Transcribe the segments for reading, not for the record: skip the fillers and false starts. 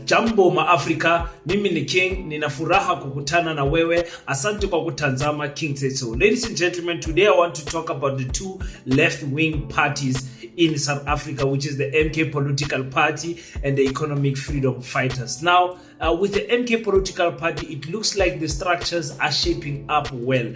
Jambo ma-Africa, mimi ni King, nina furaha kukutana na wewe, asante kwa kutazama King Said So. Ladies and gentlemen, today I want to talk about the two left-wing parties in South Africa, which is the MK Political Party and the Economic Freedom Fighters. Now, with the MK Political Party, it looks like the structures are shaping up well.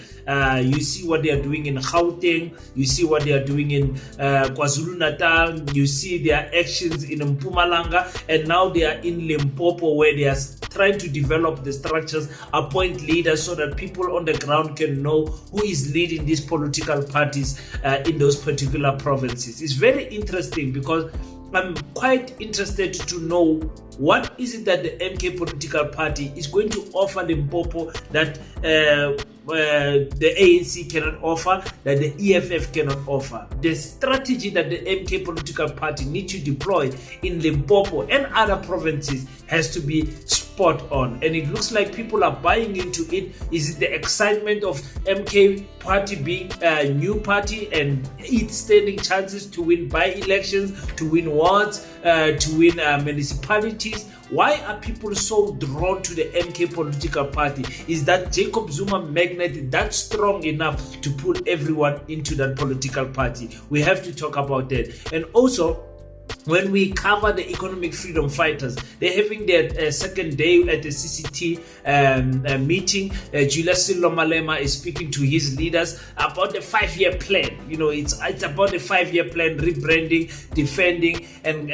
You see what they are doing in Gauteng, you see what they are doing in KwaZulu-Natal, you see their actions in Mpumalanga, and now they are in Limpopo, where they are trying to develop the structures, appoint leaders so that people on the ground can know who is leading these political parties in those particular provinces. It's very interesting because I'm quite interested to know what is it that the MK Political Party is going to offer Limpopo that the ANC cannot offer, that the EFF cannot offer. The strategy that the MK Political Party needs to deploy in Limpopo and other provinces has to be spot on, and it looks like people are buying into it. Is it the excitement of MK Party being a new party and its standing chances to win by-elections, to win wards, to win municipalities? Why are people so drawn to the MK Political Party? Is that Jacob Zuma magnet that strong enough to pull everyone into that political party? We have to talk about that. And also, when we cover the Economic Freedom Fighters, they're having their second day at the CCT meeting. Julius Sillo Malema is speaking to his leaders about the 5-year plan. You know, it's about the 5-year plan, rebranding, defending, and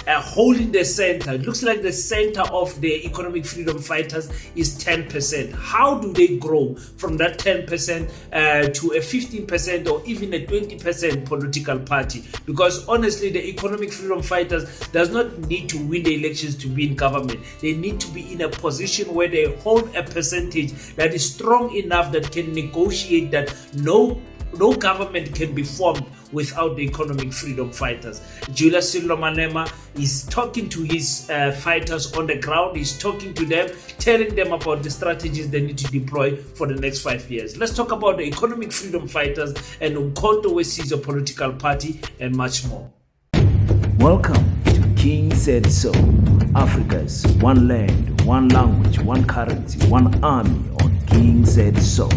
holding the center. It looks like the center of the Economic Freedom Fighters is 10%. How do they grow from that 10% to a 15% or even a 20% political party? Because honestly, the Economic Freedom Fighters does not need to win the elections to be in government. They need to be in a position where they hold a percentage that is strong enough that can negotiate that no government can be formed without the Economic Freedom Fighters. Julius Sillo Malema is talking to his fighters on the ground. He's talking to them, telling them about the strategies they need to deploy for the next 5 years. Let's talk about the Economic Freedom Fighters and Umkhonto weSizwe political party and much more. Welcome to King Said So, Africa's one land, one language, one currency, one army on King Said So.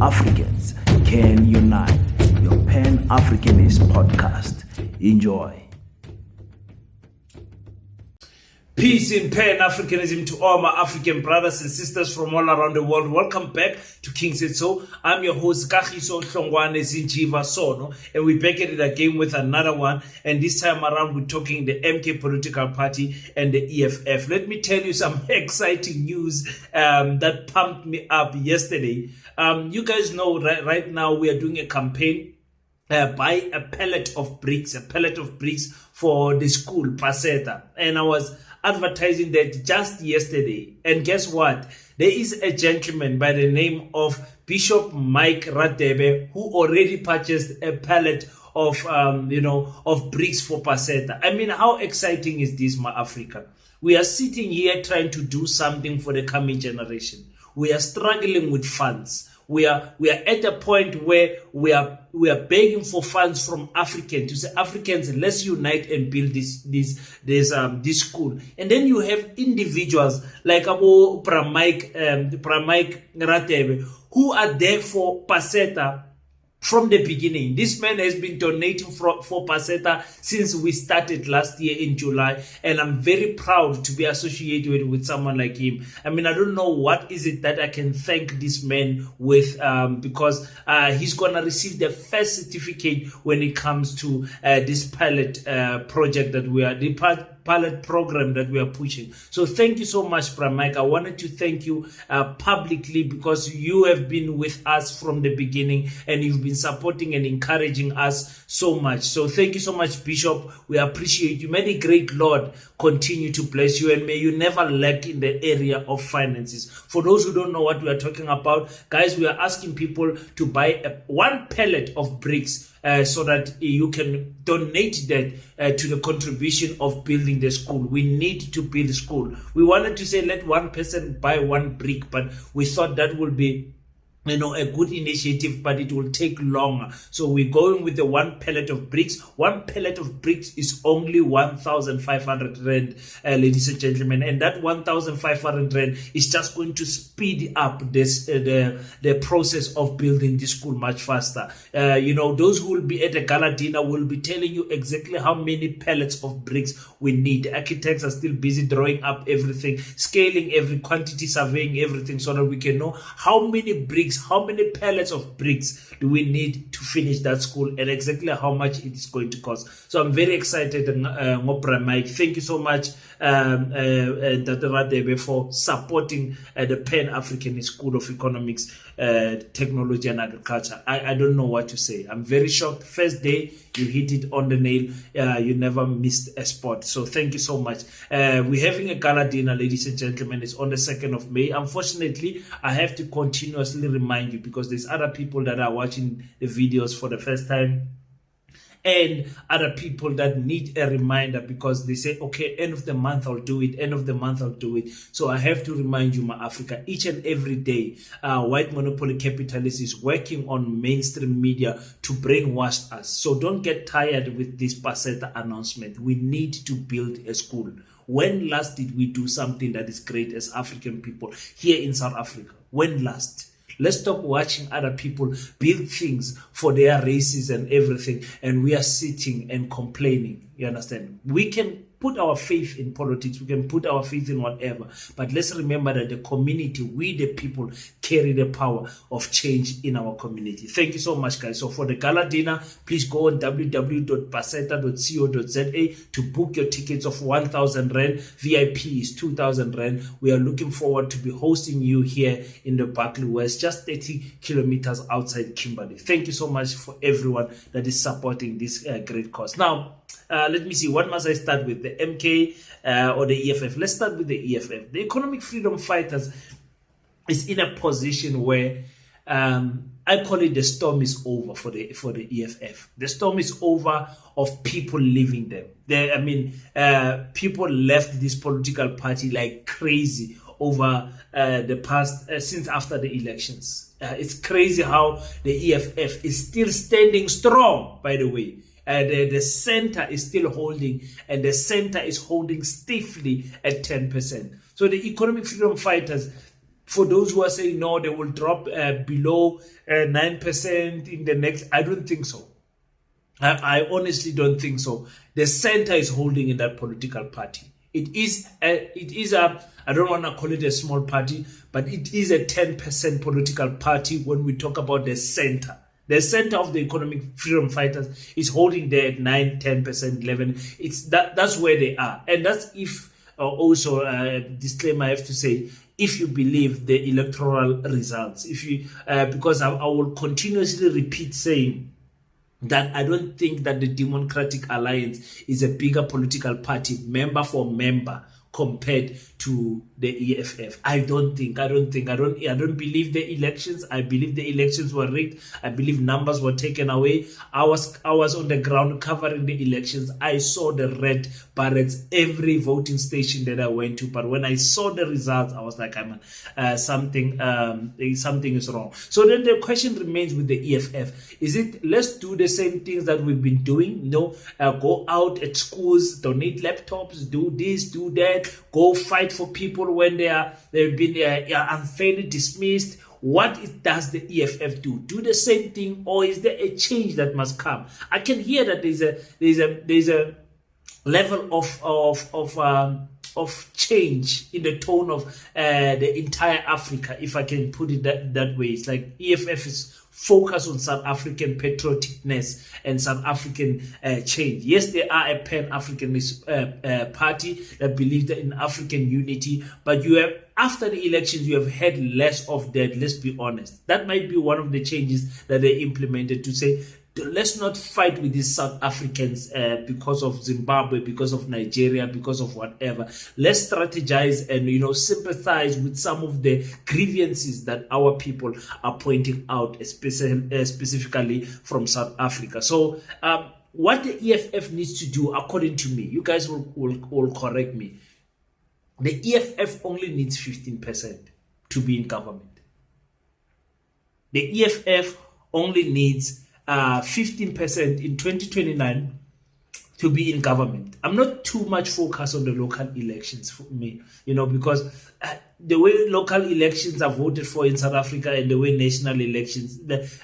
Africans can unite. Your Pan-Africanist podcast. Enjoy. Peace in Pan-Africanism to all my African brothers and sisters from all around the world. Welcome back to King Said So. I'm your host, Kagiso Hlongwane Zinjiva Sono, and we're back at it again with another one. And this time around, we're talking the MK Political Party and the EFF. Let me tell you some exciting news that pumped me up yesterday. You guys know right now we are doing a campaign. Buy a pallet of bricks for the school, Paseta. And I was advertising that just yesterday. And guess what? There is a gentleman by the name of Bishop Mike Radebe who already purchased a pallet of bricks for Paseta. I mean, how exciting is this, my Africa? We are sitting here trying to do something for the coming generation. We are struggling with funds. We are at a point where we are begging for funds from Africans to say, Africans, let's unite and build this school. And then you have individuals like Abu Pramike Ratebe who are there for Paseta from the beginning. This man has been donating for Paseta since we started last year in July, and I'm very proud to be associated with someone like him. I mean, I don't know what is it that I can thank this man with, because he's gonna receive the first certificate when it comes to this pilot project that we are pilot program that we are pushing. So thank you so much, Pramike. I wanted to thank you publicly because you have been with us from the beginning and you've been supporting and encouraging us so much. So thank you so much, Bishop. We appreciate you. May the great Lord continue to bless you and may you never lack in the area of finances. For those who don't know what we are talking about, guys, we are asking people to buy one pallet of bricks so that you can donate that to the contribution of building the school. We need to build school. We wanted to say let one person buy one brick, but we thought that would be a good initiative, but it will take longer. So we're going with the 1 pellet of bricks. 1 pellet of bricks is only 1,500 rand, ladies and gentlemen, and that 1,500 rand is just going to speed up this the process of building this school much faster. Those who will be at the gala dinner will be telling you exactly how many pellets of bricks we need. Architects are still busy drawing up everything, scaling every quantity, surveying everything, so that we can know how many bricks, how many pallets of bricks do we need to finish that school, and exactly how much it is going to cost. So I'm very excited, Mike. Thank you so much, Dr. Radebe, for supporting the Pan-African School of Economics, Technology and Agriculture. I don't know what to say. I'm very shocked. First day, you hit it on the nail. You never missed a spot. So thank you so much. We're having a gala dinner, ladies and gentlemen. It's on the 2nd of May. Unfortunately, I have to continuously remind you, because there's other people that are watching the videos for the first time, and other people that need a reminder, because they say, okay, end of the month I'll do it, end of the month I'll do it. So I have to remind you, my Africa, each and every day, white monopoly capitalists is working on mainstream media to brainwash us. So don't get tired with this Paseta announcement. We need to build a school. When last did we do something that is great as African people here in South Africa? When last? Let's stop watching other people build things for their races and everything, and we are sitting and complaining. You understand? We can put our faith in politics, we can put our faith in whatever, but let's remember that the community, we the people, carry the power of change in our community. Thank you so much, guys. So for the gala dinner, please go on www.paseta.co.za to book your tickets of 1,000 rand. VIP is 2,000 rand. We are looking forward to be hosting you here in the Barkly West, just 30 kilometers outside Kimberley. Thank you so much for everyone that is supporting this great cause. Now, let me see, what must I start with, the MK or the EFF? Let's start with the EFF. The Economic Freedom Fighters is in a position where I call it the storm is over for the EFF. The storm is over of people leaving them. People left this political party like crazy over the past, since after the elections. It's crazy how the EFF is still standing strong, by the way. The center is still holding, and the center is holding stiffly at 10%. So the Economic Freedom Fighters, for those who are saying no, they will drop below 9% in the next, I don't think so. I honestly don't think so. The center is holding in that political party. It is a, I don't want to call it a small party, but it is a 10% political party when we talk about the center. The center of the Economic Freedom Fighters is holding there at 9, 10%, 11. That's where they are. And that's if, also disclaimer I have to say, if you believe the electoral results. If you, because I will continuously repeat saying that I don't think that the Democratic Alliance is a bigger political party, member for member, compared to the EFF. I don't believe the elections. I believe the elections were rigged. I believe numbers were taken away. I was on the ground covering the elections. I saw the red barrets every voting station that I went to. But when I saw the results, I was like, something is wrong. So then the question remains with the EFF. Is it, let's do the same things that we've been doing? Go out at schools, donate laptops, do this, do that, go fight for people when they've been unfairly dismissed. What does the EFF do? Do the same thing, or is there a change that must come? I can hear that there's a level of change in the tone of the entire Africa, if I can put it that way. It's like EFF is focused on South African patrioticness and South African change. Yes, they are a Pan-Africanist party that believes in African unity, but after the elections, you have had less of that, let's be honest. That might be one of the changes that they implemented, to say, let's not fight with these South Africans because of Zimbabwe, because of Nigeria, because of whatever. Let's strategize and sympathize with some of the grievances that our people are pointing out, specifically from South Africa. So what the EFF needs to do, according to me, you guys will correct me, the EFF only needs 15% to be in government. The EFF only needs 15% in 2029 to be in government. I'm not too much focused on the local elections for me, because the way local elections are voted for in South Africa and the way national elections,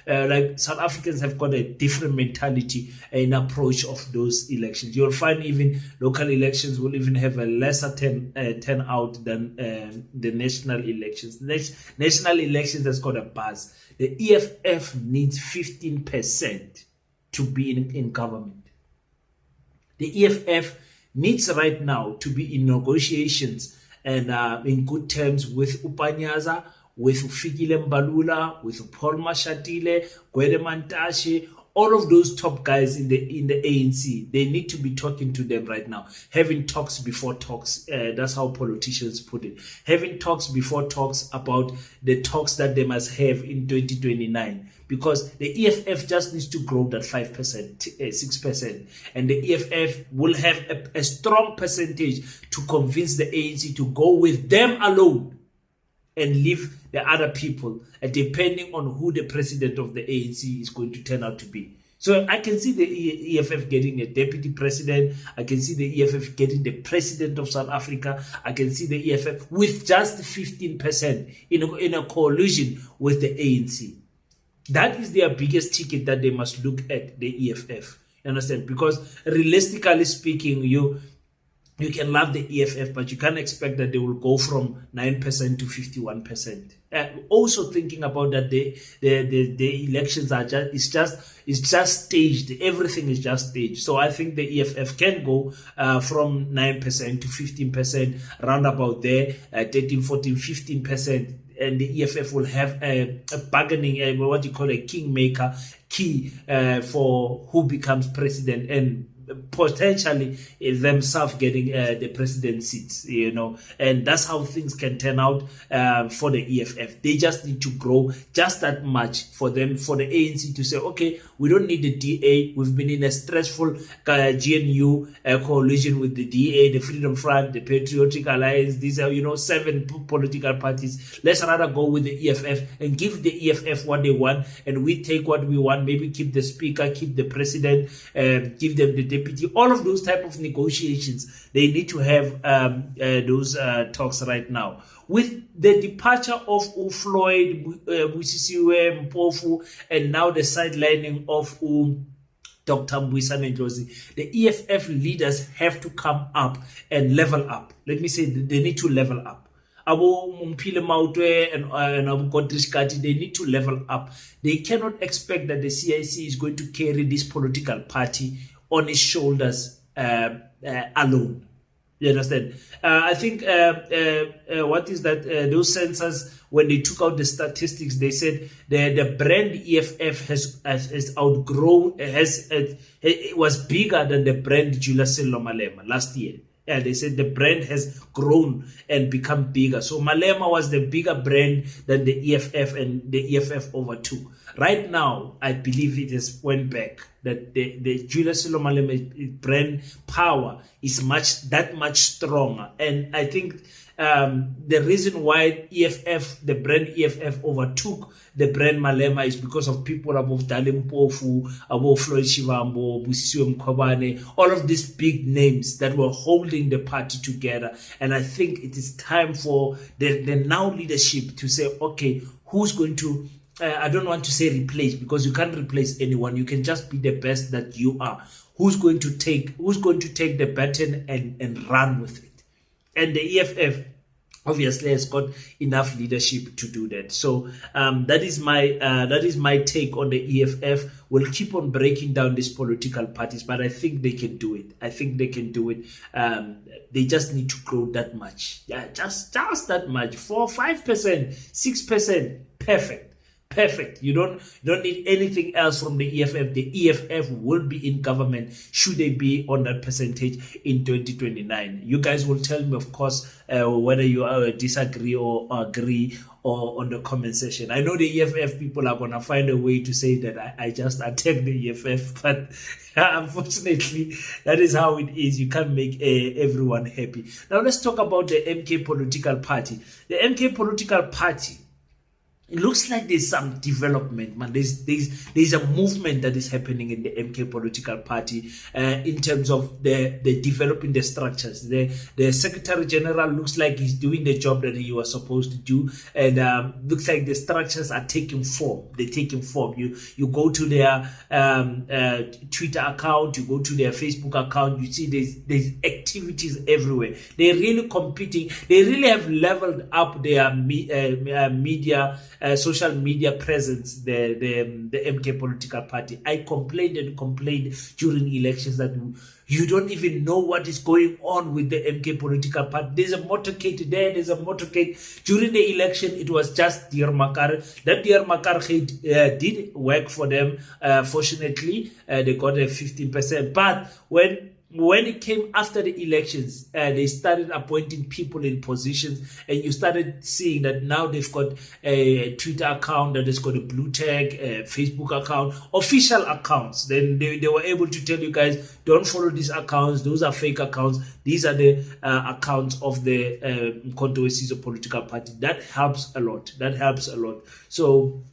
like South Africans have got a different mentality and approach of those elections. You'll find even local elections will even have a lesser turnout than the national elections. National elections has got a buzz. The EFF needs 15% to be in government. The EFF needs right now to be in negotiations and in good terms with Upanyaza, with Fikile Mbalula, with Paul Mashatile, Gwede Mantashe, all of those top guys in the ANC. They need to be talking to them right now, having talks before talks. That's how politicians put it. Having talks before talks about the talks that they must have in 2029. Because the EFF just needs to grow that 5%, 6%. And the EFF will have a strong percentage to convince the ANC to go with them alone and leave the other people, depending on who the president of the ANC is going to turn out to be. So I can see the EFF getting a deputy president. I can see the EFF getting the president of South Africa. I can see the EFF with just 15% in a coalition with the ANC. That is their biggest ticket that they must look at, the EFF. You understand? Because realistically speaking, you can love the EFF, but you can't expect that they will go from 9% to 51%. Also thinking about that the elections are just staged. Everything is just staged. So I think the EFF can go from 9% to 15%, round about there, 13, 14, 15%. And the EFF will have a bargaining, what you call a kingmaker key for who becomes president, and potentially themselves getting the president seats, and that's how things can turn out for the EFF. They just need to grow just that much for the ANC to say, okay, we don't need the DA. We've been in a stressful GNU coalition with the DA, the Freedom Front, the Patriotic Alliance. These are 7 political parties. Let's rather go with the EFF and give the EFF what they want, and we take what we want. Maybe keep the speaker, keep the president, give them the deputy. All of those type of negotiations, they need to have those talks right now. With the departure of Floyd, Busisiwe, Mpofu, and now the sidelining of Dr. Mbuyisane Ndlozi, the EFF leaders have to come up and level up. Let me say they need to level up. Abo Mphile Mautwe and Abu Godrish Kati, they need to level up. They cannot expect that the CIC is going to carry this political party on its shoulders alone. You understand? I think what is that? Those census, when they took out the statistics, they said the brand EFF has outgrown, it was bigger than the brand Julius Sello Malema last year. Yeah, they said the brand has grown and become bigger. So Malema was the bigger brand than the EFF, and the EFF overtook. Right now, I believe it has went back. That the Julius Sello Malema brand power is that much stronger. And I think the reason why the brand EFF overtook the brand Malema is because of people above Dali Mpofu, above Floyd Shivambo, Busisiwe Mkhwebane, all of these big names that were holding the party together. And I think it is time for the now leadership to say, okay, who's going to, I don't want to say replace, because you can't replace anyone. You can just be the best that you are. Who's going to take the baton and run with it? And the EFF obviously has got enough leadership to do that. So that is my take on the EFF. We'll keep on breaking down these political parties, but I think they can do it. They just need to grow that much. Yeah, just that much. 4, 5%, 6%, perfect. You don't need anything else from the EFF. The EFF will be in government should they be on that percentage in 2029. You guys will tell me, of course, whether you disagree or agree, or on the comment section. I know the EFF people are gonna find a way to say that I just attack the EFF, but unfortunately, that is how it is. You can't make everyone happy. Now let's talk about the MK political party. The MK political party it looks like there's some development, man. There's a movement that is happening in the MK political party in terms of the developing the structures. The Secretary General looks like he's doing the job that he was supposed to do, and looks like the structures are taking form. They're taking form. You go to their Twitter account, you go to their Facebook account, you see there's activities everywhere. They're really competing. They really have leveled up their media. Social media presence, the MK political party. I complained during elections that you don't even know what is going on with the MK political party. There's a motorcade there, there's a motorcade. During the election, it was just Dear Makar. That Dear Makar did work for them. Fortunately, they got a 15%. But when it came after the elections, they started appointing people in positions, and you started seeing that now they've got a Twitter account that has got a blue tag, a Facebook account, official accounts. Then they were able to tell you guys, don't follow these accounts. Those are fake accounts. These are the accounts of the Mkhonto political party. That helps a lot. So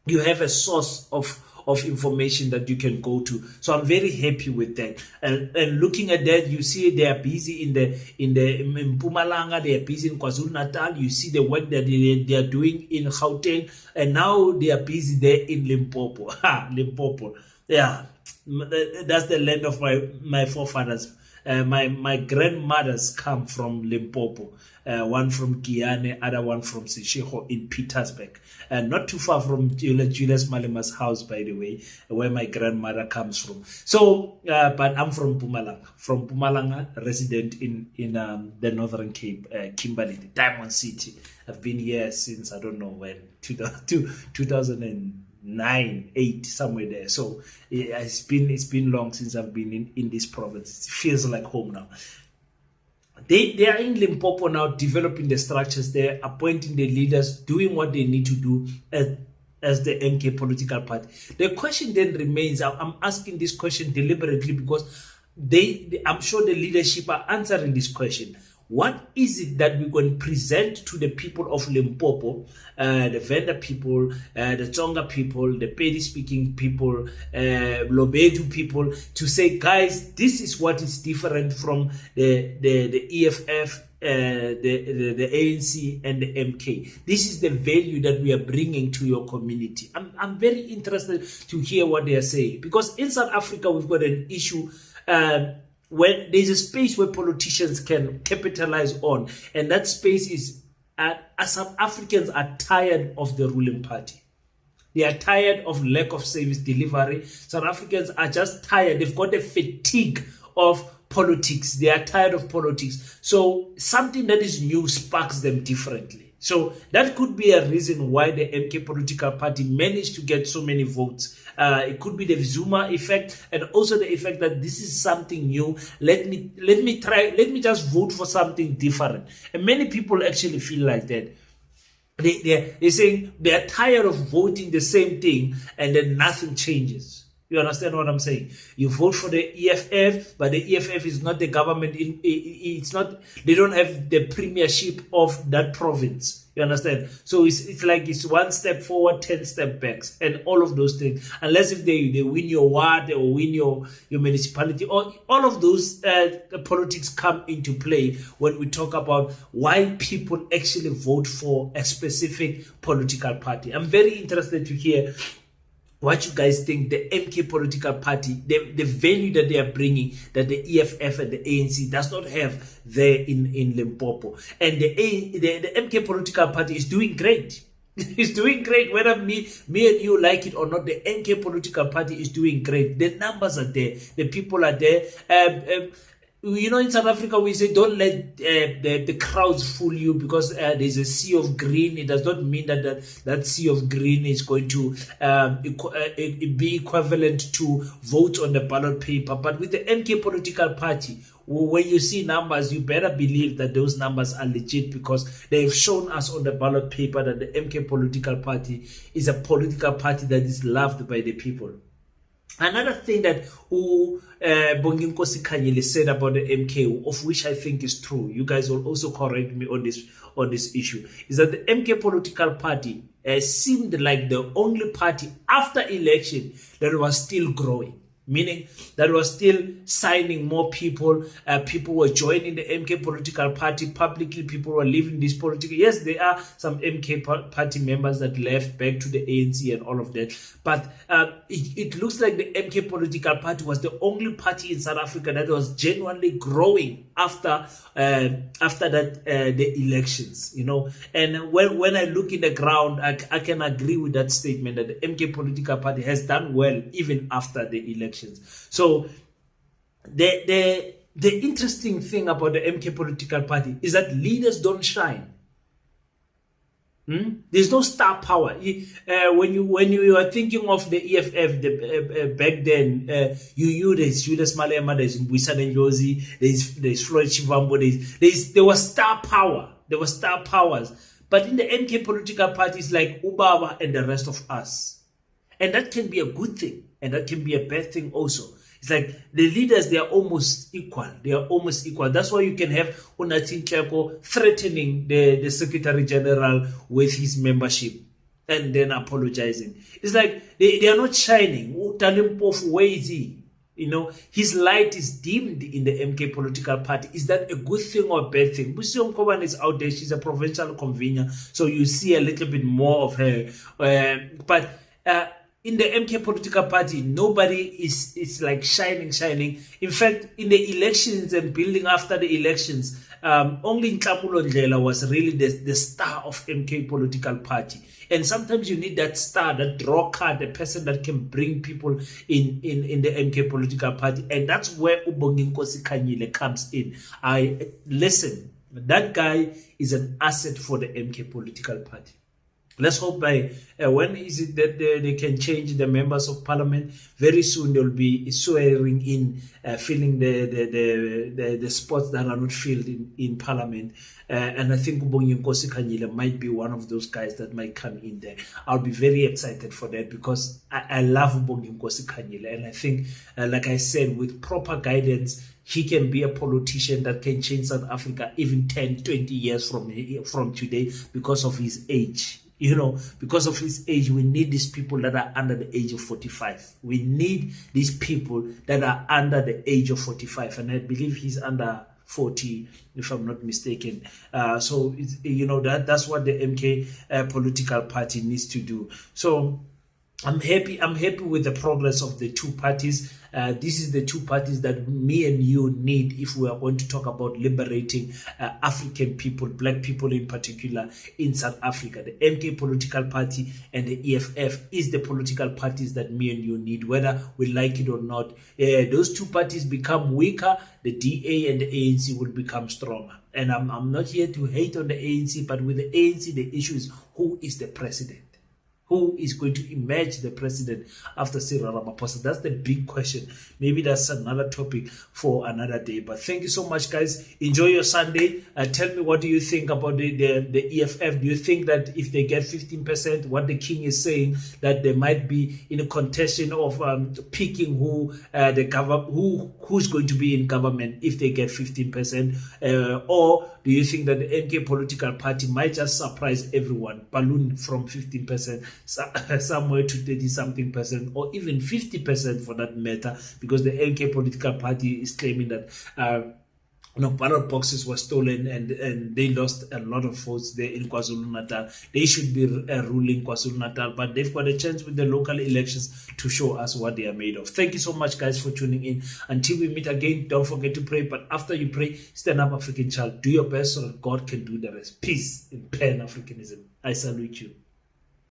you have a source of information that you can go to. So I'm very happy with that. And looking at that, you see they are busy in Mpumalanga, they are busy in KwaZulu-Natal. You see the work that they are doing in Gauteng, and now they are busy there in Limpopo. Limpopo. Yeah, that's the land of my forefathers. My grandmothers come from Limpopo, one from Guyane, other one from Seshego in Pietersburg, not too far from Julius Malema's house, by the way, where my grandmother comes from. So, but I'm from Mpumalanga, resident in the Northern Cape, Kimberley, the Diamond City. I've been here since, I don't know when, 2009, 8, somewhere there. So it's been long since I've been in this province. It feels like home now. They are in Limpopo now, developing the structures there, appointing the leaders, doing what they need to do as the MK political party. The question then remains, I'm asking this question deliberately because I'm sure the leadership are answering this question. What is it that we're going to present to the people of Limpopo, the Venda people, the Tsonga people, the Pedi-speaking people, Lobedu people, to say, guys, this is what is different from the EFF, the ANC and the MK. This is the value that we are bringing to your community. I'm very interested to hear what they are saying, because in South Africa, we've got an issue when there's a space where politicians can capitalize on, and that space is South Africans are tired of the ruling party. They are tired of lack of service delivery. South Africans are just tired. They've got a fatigue of politics. They are tired of politics. So something that is new sparks them differently. So that could be a reason why the MK political party managed to get so many votes. It could be the Zuma effect, and also the effect that this is something new. Let me just vote for something different. And many people actually feel like that. They're saying they're tired of voting the same thing and then nothing changes. You understand what I'm saying? You vote for the EFF, but the EFF is not the government. It's not. They don't have the premiership of that province. You understand? So it's like it's one step forward, 10 steps back, and all of those things. Unless if they win your ward or win your municipality, or all of those politics come into play when we talk about why people actually vote for a specific political party. I'm very interested to hear what you guys think the MK political party, the value that they are bringing, that the EFF and the ANC does not have there in Limpopo. And the MK political party is doing great. It's doing great. Whether me and you like it or not, the MK political party is doing great. The numbers are there. The people are there. You know, in South Africa, we say don't let the crowds fool you, because there's a sea of green. It does not mean that sea of green is going to be equivalent to votes on the ballot paper. But with the MK political party, when you see numbers, you better believe that those numbers are legit, because they've shown us on the ballot paper that the MK political party is a political party that is loved by the people. Another thing that Bonginkosi Kanyile said about the MK, of which I think is true, you guys will also correct me on this issue, is that the MK political party seemed like the only party after election that was still growing. Meaning that was still signing more people. People were joining the MK political party publicly. People were leaving this political. Yes, there are some MK party members that left back to the ANC and all of that. But it looks like the MK political party was the only party in South Africa that was genuinely growing after that the elections. You know, and when I look in the ground, I can agree with that statement that the MK political party has done well even after the election. So the interesting thing about the MK political party is that leaders don't shine. There's no star power. When you are thinking of the EFF back then, there's Julius Malema, there's Mbuyisa Ndlozi, there's Floyd Shivambu, there was star power. There were star powers. But in the MK political party, it's like Ubaba and the rest of us. And that can be a good thing, and that can be a bad thing also. It's like the leaders, they are almost equal. They are almost equal. That's why you can have Unatin Kleko threatening the Secretary General with his membership and then apologizing. It's like they are not shining. Where is he? You know, his light is dimmed in the MK political party. Is that a good thing or a bad thing? Busiom Koban is out there. She's a provincial convener, so you see a little bit more of her. But in the MK political party, nobody is like shining. In fact, in the elections and building after the elections, only Nkamulo Ndlela was really the star of MK political party. And sometimes you need that star, that draw card, the person that can bring people in the MK political party. And that's where Ubonginkosi Kanyile comes in. Listen, that guy is an asset for the MK political party. Let's hope by when is it that they can change the members of parliament? Very soon they'll be swearing in, filling the spots that are not filled in parliament. And I think Ubonginkosi Kanyile might be one of those guys that might come in there. I'll be very excited for that because I love Ubonginkosi Kanyile. And I think, like I said, with proper guidance, he can be a politician that can change South Africa even 10, 20 years from today because of his age. You know, because of his age, we need these people that are under the age of 45. We need these people that are under the age of 45. And I believe he's under 40, if I'm not mistaken. So, that's what the MK political party needs to do. So, I'm happy with the progress of the two parties. This is the two parties that me and you need if we are going to talk about liberating African people, black people in particular, in South Africa. The MK political party and the EFF is the political parties that me and you need, whether we like it or not. Those two parties become weaker, the DA and the ANC will become stronger. And I'm not here to hate on the ANC, but with the ANC, the issue is who is the president? Who is going to emerge the president after Cyril Ramaphosa? That's the big question. Maybe that's another topic for another day. But thank you so much, guys. Enjoy your Sunday. Tell me, what do you think about the EFF? Do you think that if they get 15%, what the king is saying, that they might be in a contention of picking who's going to be in government if they get 15%? Or do you think that the MK political party might just surprise everyone, balloon from 15% somewhere to 30-something%, or even 50% for that matter, because the MK political party is claiming that ballot boxes were stolen and they lost a lot of votes there in KwaZulu-Natal. They should be ruling KwaZulu-Natal, but they've got a chance with the local elections to show us what they are made of. Thank you so much, guys, for tuning in. Until we meet again, don't forget to pray. But after you pray, stand up, African child. Do your best so that God can do the rest. Peace in Pan-Africanism. I salute you.